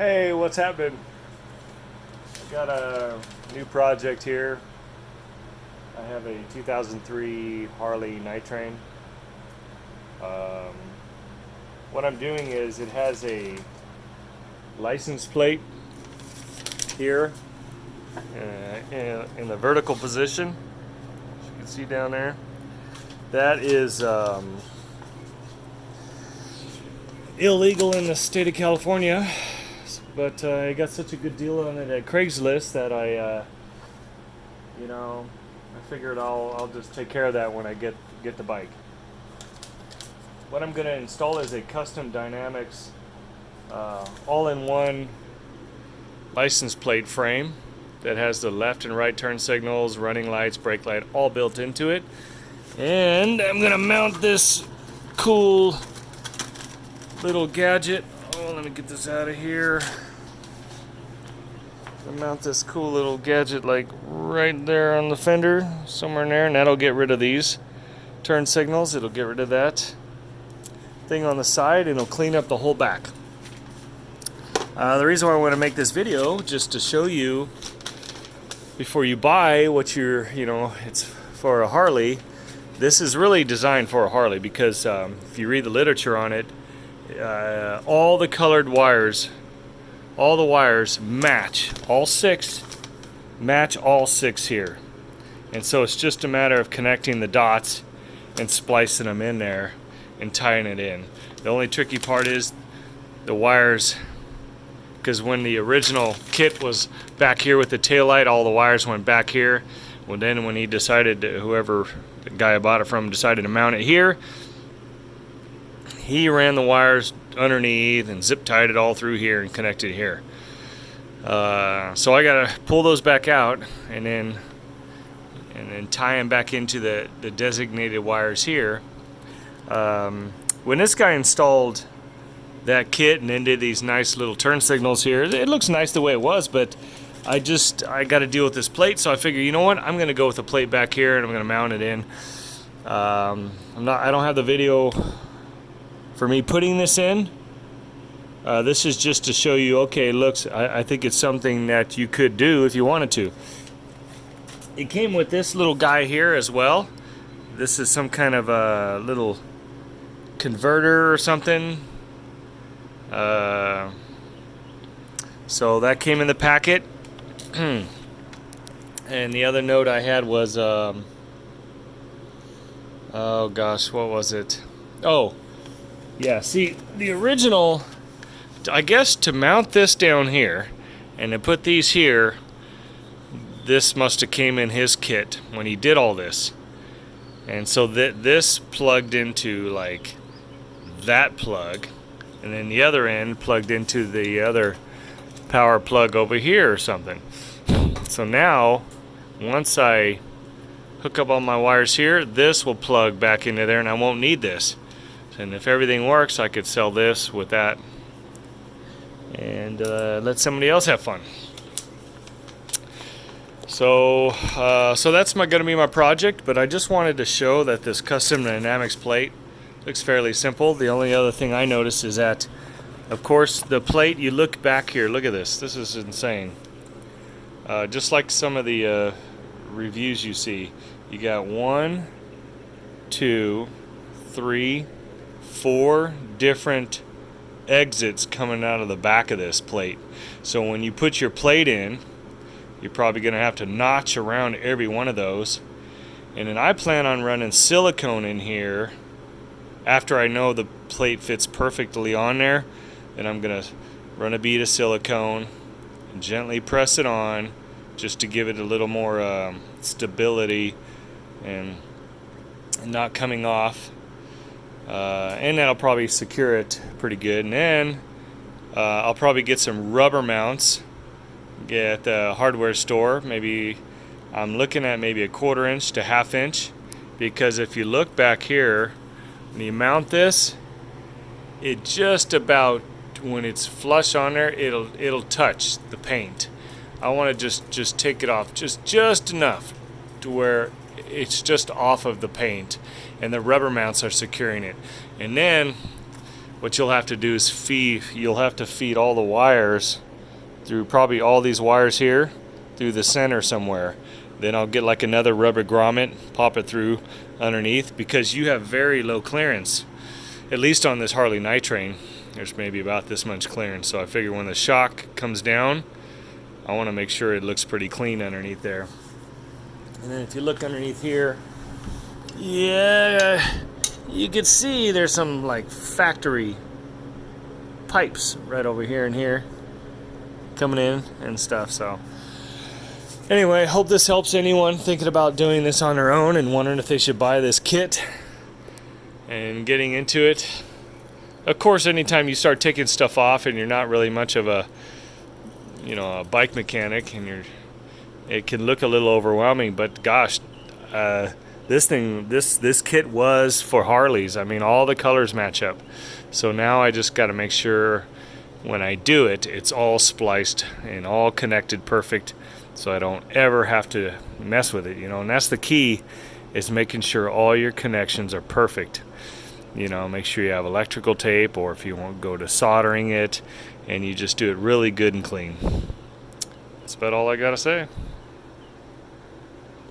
Hey, what's happening? I got a new project here. I have a 2003 Harley Night Train. Um, what I'm doing is it has a license plate here in the vertical position, as you can see down there. That is illegal in the state of California, but I got such a good deal on it at Craigslist that I figured I'll just take care of that when I get the bike. What I'm going to install is a custom Dynamics all-in-one license plate frame that has the left and right turn signals, running lights, brake light, all built into it. And I'm going to mount this cool little gadget. Oh, let me get this out of here. I'll mount this cool little gadget like right there on the fender, somewhere in there, and that'll get rid of these turn signals. It'll get rid of that thing on the side, and it'll clean up the whole back. The reason why I want to make this video, just to show you before you buy what it's for a Harley. This is really designed for a Harley because if you read the literature on it, all the colored wires, all the wires match all six here, and so it's just a matter of connecting the dots and splicing them in there and tying it in. The only tricky part is the wires, because when the original kit was back here with the taillight, all the wires went back here. Well, then when he decided, whoever the guy I bought it from decided to mount it here, he ran the wires underneath and zip tied it all through here and connected here. So I gotta pull those back out and then tie them back into the designated wires here. When this guy installed that kit and then did these nice little turn signals here, it looks nice the way it was, but I got to deal with this plate, so I figure, you know what, I'm gonna go with the plate back here and I'm gonna mount it in. I don't have the video for me putting this in. This is just to show you, okay, looks, I think it's something that you could do if you wanted to. It came with this little guy here as well. This is some kind of a little converter or something. So that came in the packet. And the other note I had was, oh gosh, what was it? Oh, yeah, see, the original, I guess to mount this down here and to put these here, this must have came in his kit when he did all this. And so this plugged into like that plug, and then the other end plugged into the other power plug over here or something. So now, once I hook up all my wires here, this will plug back into there and I won't need this. And if everything works, I could sell this with that and let somebody else have fun. So that's going to be my project, but I just wanted to show that this custom Dynamics plate looks fairly simple. The only other thing I noticed is that, of course, the plate, you look back here, look at this. This is insane. Just like some of the reviews you see, you got 1, 2, 3, 4 different exits coming out of the back of this plate. So when you put your plate in, you're probably going to have to notch around every one of those. And then I plan on running silicone in here after I know the plate fits perfectly on there. Then I'm going to run a bead of silicone and gently press it on just to give it a little more stability and not coming off. And that'll probably secure it pretty good. And then I'll probably get some rubber mounts at the hardware store. Maybe I'm looking at maybe a 1/4 inch to 1/2 inch, because if you look back here, when you mount this, it just about, when it's flush on there, it'll touch the paint. I want to just take it off just enough to where it's just off of the paint, and the rubber mounts are securing it. And then what you'll have to do is you'll have to feed all the wires through probably all these wires here through the center somewhere. Then I'll get like another rubber grommet, pop it through underneath, because you have very low clearance. At least on this Harley night train, there's maybe about this much clearance. So I figure when the shock comes down, I want to make sure it looks pretty clean underneath there. And then if you look underneath here, yeah, you can see there's some like factory pipes right over here and here coming in and stuff. So anyway, hope this helps anyone thinking about doing this on their own and wondering if they should buy this kit and getting into it. Of course, anytime you start taking stuff off and you're not really much of a bike mechanic, and it can look a little overwhelming, but gosh, this kit was for Harleys. I mean, all the colors match up. So now I just got to make sure when I do it, it's all spliced and all connected perfect, so I don't ever have to mess with it, and that's the key, is making sure all your connections are perfect. Make sure you have electrical tape, or if you won't, go to soldering it, and you just do it really good and clean. That's about all I gotta say.